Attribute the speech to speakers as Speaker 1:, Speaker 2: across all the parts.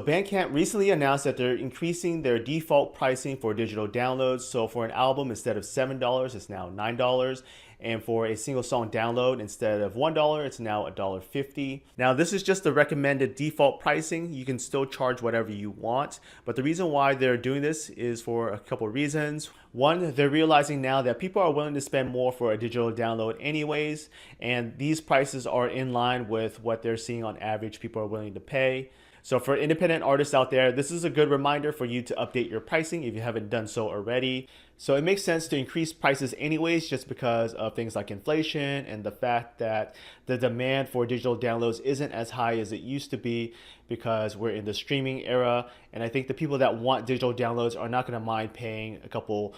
Speaker 1: Bandcamp recently announced that they're increasing their default pricing for digital downloads. So for an album, instead of $7, it's now $9. And for a single song download, instead of $1, it's now $1.50. Now, this is just the recommended default pricing. You can still charge whatever you want. But the reason why they're doing this is for a couple of reasons. One, they're realizing now that people are willing to spend more for a digital download anyways. And these prices are in line with what they're seeing on average people are willing to pay. So for independent artists out there, this is a good reminder for you to update your pricing if you haven't done so already. So it makes sense to increase prices anyways, just because of things like inflation and the fact that the demand for digital downloads isn't as high as it used to be because we're in the streaming era. And I think the people that want digital downloads are not going to mind paying a couple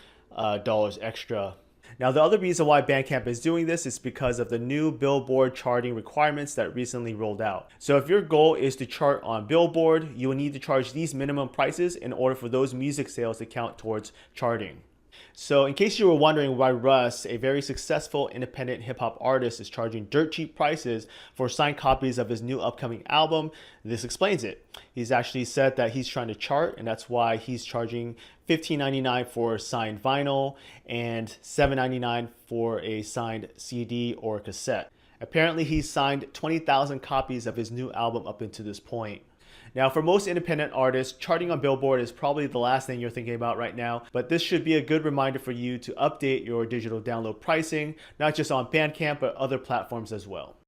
Speaker 1: dollars extra. Now, the other reason why Bandcamp is doing this is because of the new Billboard charting requirements that recently rolled out. So if your goal is to chart on Billboard, you will need to charge these minimum prices in order for those music sales to count towards charting. So in case you were wondering why Russ, a very successful independent hip hop artist, is charging dirt cheap prices for signed copies of his new upcoming album, this explains it. He's actually said that he's trying to chart, and that's why he's charging $15.99 for signed vinyl and $7.99 for a signed CD or cassette. Apparently he's signed 20,000 copies of his new album up until this point. Now, for most independent artists, charting on Billboard is probably the last thing you're thinking about right now, but this should be a good reminder for you to update your digital download pricing, not just on Bandcamp, but other platforms as well.